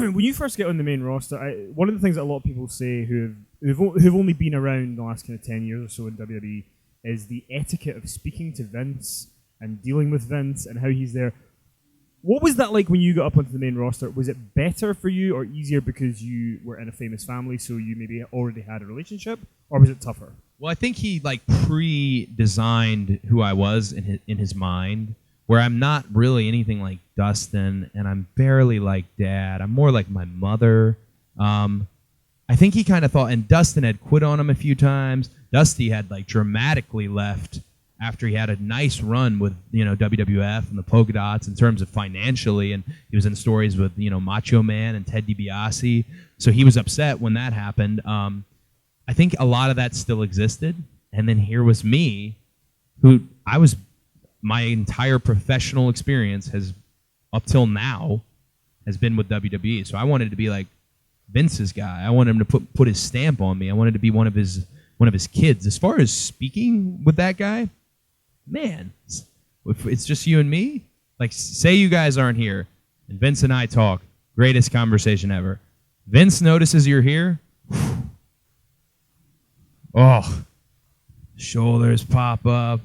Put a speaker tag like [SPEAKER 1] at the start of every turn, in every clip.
[SPEAKER 1] when you first get on the main roster, one of the things that a lot of people say who've only been around the last kind of 10 years or so in WWE is the etiquette of speaking to Vince and dealing with Vince and how he's there. What was that like when you got up onto the main roster? Was it better for you or easier because you were in a famous family, so you maybe already had a relationship, or was it tougher?
[SPEAKER 2] Well, I think he like pre-designed who I was in his mind, where I'm not really anything like Dustin, and I'm barely like Dad. I'm more like my mother. I think he kind of thought, and Dustin had quit on him a few times. Dusty had like dramatically left after he had a nice run with WWF and the Polka Dots in terms of financially, and he was in stories with Macho Man and Ted DiBiase. So he was upset when that happened. I think a lot of that still existed, and then here was me, my entire professional experience has up till now has been with WWE. So I wanted to be like Vince's guy. I wanted him to put his stamp on me. I wanted to be one of his kids. As far as speaking with that guy, man, if it's just you and me, like say you guys aren't here and Vince and I talk, greatest conversation ever. Vince notices you're here. Oh, shoulders pop up.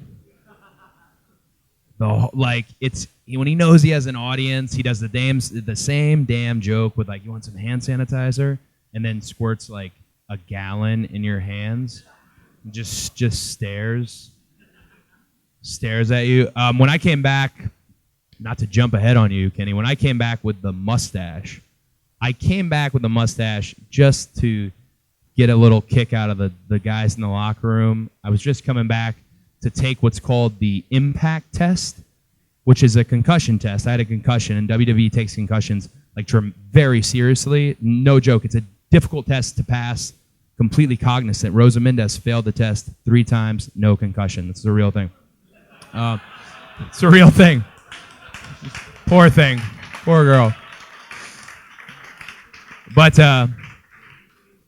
[SPEAKER 2] It's when he knows he has an audience, he does the same damn joke with like, you want some hand sanitizer, and then squirts like a gallon in your hands, and just stares at you. When I came back, not to jump ahead on you, Kenny, when I came back with the mustache, just to get a little kick out of the guys in the locker room. I was just coming back to take what's called the impact test, which is a concussion test. I had a concussion, and WWE takes concussions like very seriously. No joke. It's a difficult test to pass. Completely cognizant. Rosa Mendez failed the test 3 times. No concussion. It's a real thing. It's a real thing. Poor thing. Poor girl. But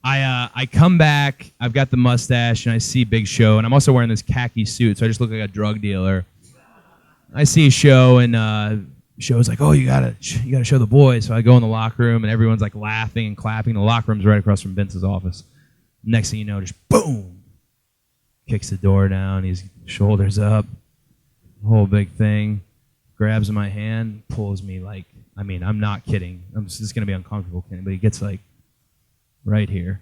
[SPEAKER 2] I come back, I've got the mustache, and I see Big Show, and I'm also wearing this khaki suit, so I just look like a drug dealer. I see Show, and Show's like, "Oh, you gotta show the boys." So I go in the locker room, and everyone's like laughing and clapping. The locker room's right across from Vince's office. Next thing you know, just boom, kicks the door down. He's shoulders up, whole big thing. Grabs my hand, pulls me like, I mean, I'm not kidding. This is gonna be uncomfortable, Kenny, but he gets like right here.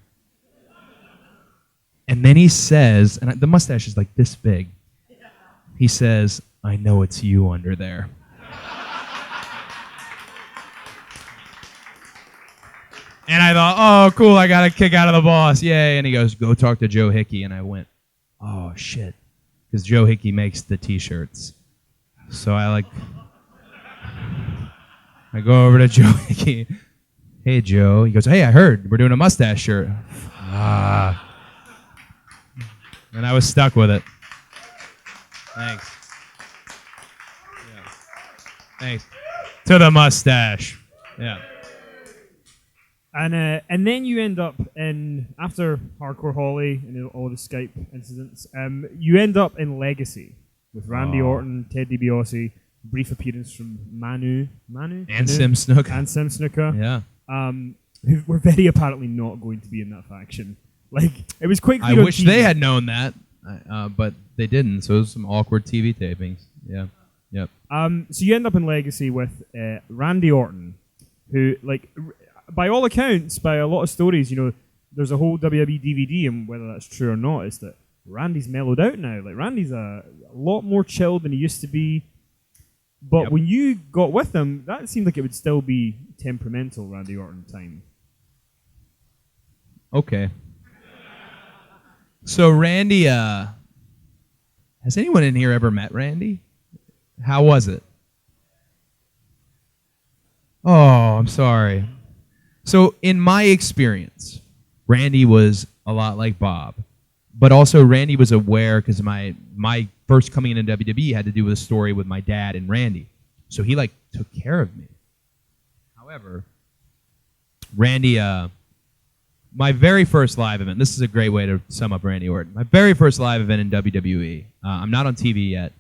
[SPEAKER 2] And then he says, and the mustache is like this big. He says, "I know it's you under there." And I thought, oh, cool, I got a kick out of the boss. Yay. And he goes, "Go talk to Joe Hickey." And I went, oh, shit. Because Joe Hickey makes the T-shirts. So I go over to Joe Hickey. "Hey, Joe." He goes, "Hey, I heard we're doing a mustache shirt." And I was stuck with it. Thanks. Yeah. Thanks. To the mustache. Yeah.
[SPEAKER 1] And then you end up after Hardcore Holly and all the Skype incidents, you end up in Legacy with Randy Orton, Ted DiBiase, brief appearance from Manu?
[SPEAKER 2] And Sim Snuka.
[SPEAKER 1] Yeah. Who were very apparently not going to be in that faction. Like, it was quite clear.
[SPEAKER 2] I wish they had known that, but they didn't. So it was some awkward TV tapings. Yeah. Yep.
[SPEAKER 1] So you end up in Legacy with Randy Orton, who, like, by all accounts, by a lot of stories, there's a whole WWE DVD, and whether that's true or not, is that Randy's mellowed out now. Like, Randy's a lot more chilled than he used to be. But when you got with him, that seemed like it would still be temperamental Randy Orton time.
[SPEAKER 2] Okay. So Randy, has anyone in here ever met Randy? How was it? Oh, I'm sorry. So in my experience, Randy was a lot like Bob. But also Randy was aware, because my first coming into WWE had to do with a story with my dad and Randy. So he took care of me. However, Randy, my very first live event, this is a great way to sum up Randy Orton. My very first live event in WWE, I'm not on TV yet,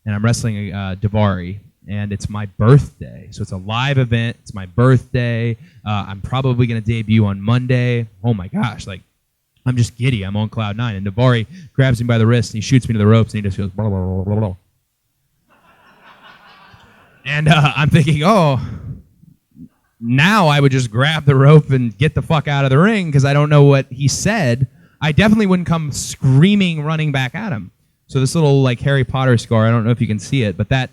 [SPEAKER 2] and I'm wrestling Daivari, and it's my birthday. So it's a live event. It's my birthday. I'm probably going to debut on Monday. Oh my gosh, like I'm just giddy. I'm on cloud nine. And Navari grabs me by the wrist and he shoots me to the ropes and he just goes blah, blah, blah, blah, blah. And I'm thinking, oh, now I would just grab the rope and get the fuck out of the ring because I don't know what he said. I definitely wouldn't come screaming, running back at him. So this little like Harry Potter scar, I don't know if you can see it, but that's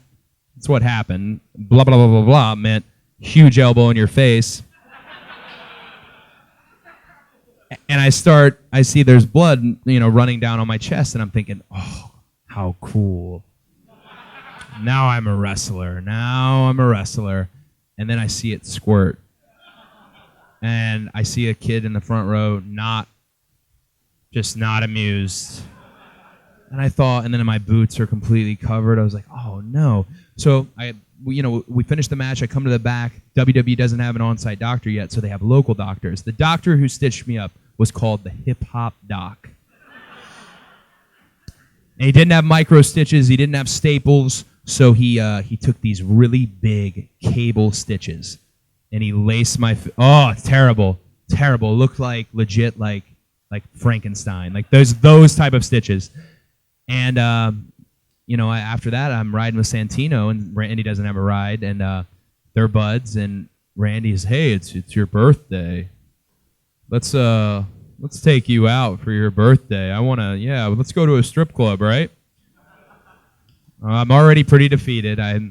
[SPEAKER 2] what happened. Blah, blah, blah, blah, blah meant huge elbow in your face. And I see there's blood, running down on my chest, and I'm thinking, oh, how cool. Now I'm a wrestler. And then I see it squirt. And I see a kid in the front row not amused. And I thought, and then my boots are completely covered. I was like, oh no. So we finished the match. I come to the back. WWE doesn't have an on-site doctor yet, so they have local doctors. The doctor who stitched me up was called the Hip Hop Doc. And he didn't have micro stitches. He didn't have staples. So he took these really big cable stitches, and he laced my. Oh, terrible! Looked like legit like Frankenstein, like those type of stitches. And after that, I'm riding with Santino, and Randy doesn't have a ride, and they're buds. And Randy's, hey, it's your birthday. Let's take you out for your birthday. Let's go to a strip club, right? I'm already pretty defeated. I've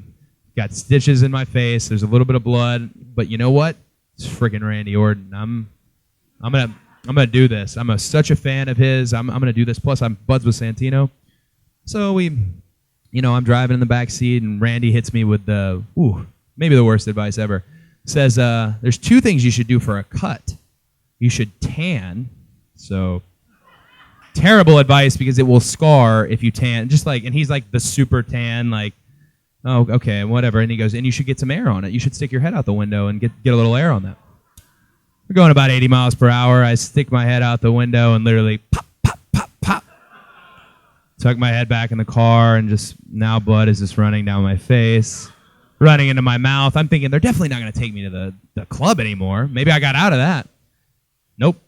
[SPEAKER 2] got stitches in my face. There's a little bit of blood, but you know what? It's freaking Randy Orton. I'm gonna do this. I'm such a fan of his. I'm gonna do this. Plus, I'm buds with Santino. So I'm driving in the back seat, and Randy hits me with maybe the worst advice ever. Says there's two things you should do for a cut. You should tan. So. Terrible advice because it will scar if you tan. And he's like the super tan, like, oh, okay, whatever. And he goes, and you should get some air on it. You should stick your head out the window and get a little air on that. We're going about 80 miles per hour. I stick my head out the window and literally pop, pop, pop, pop. Tuck my head back in the car, and now blood is just running down my face, running into my mouth. I'm thinking they're definitely not going to take me to the club anymore. Maybe I got out of that. Nope.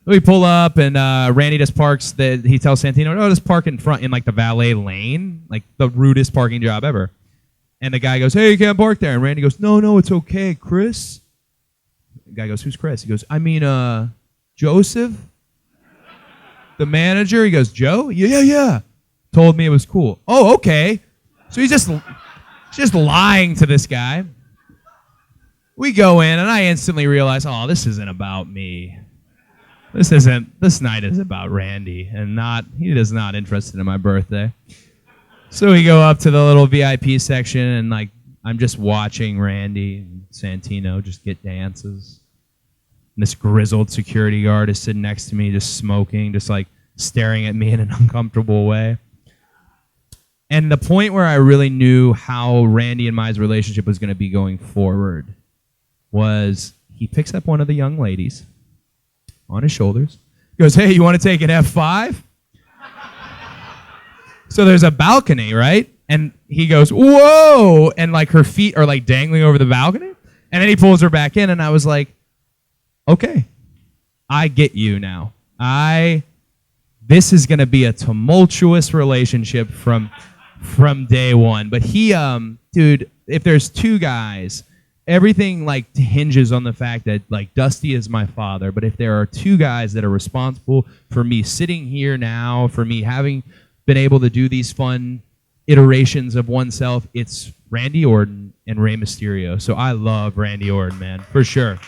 [SPEAKER 2] We pull up, and Randy just parks. He tells Santino, just park in front in like the valet lane, like the rudest parking job ever. And the guy goes, hey, you can't park there. And Randy goes, no, it's okay, Chris. The guy goes, who's Chris? He goes, I mean, Joseph, the manager. He goes, Joe? Yeah. Told me it was cool. Oh, okay. So he's just lying to this guy. We go in, and I instantly realize, oh, this isn't about me. This night is about Randy, and he is not interested in my birthday. So we go up to the little VIP section, and like I'm just watching Randy and Santino just get dances. And this grizzled security guard is sitting next to me, just smoking, just like staring at me in an uncomfortable way. And the point where I really knew how Randy and my relationship was going to be going forward was he picks up one of the young ladies on his shoulders. He goes, hey, you want to take an F5? So there's a balcony, right? And he goes, whoa! And like her feet are like dangling over the balcony. And then he pulls her back in, and I was like, okay, I get you now. This is going to be a tumultuous relationship from day one. But dude, if there's two guys, everything like hinges on the fact that like Dusty is my father, but if there are two guys that are responsible for me sitting here now, for me having been able to do these fun iterations of oneself, it's Randy Orton and Rey Mysterio. So I love Randy Orton, man, for sure.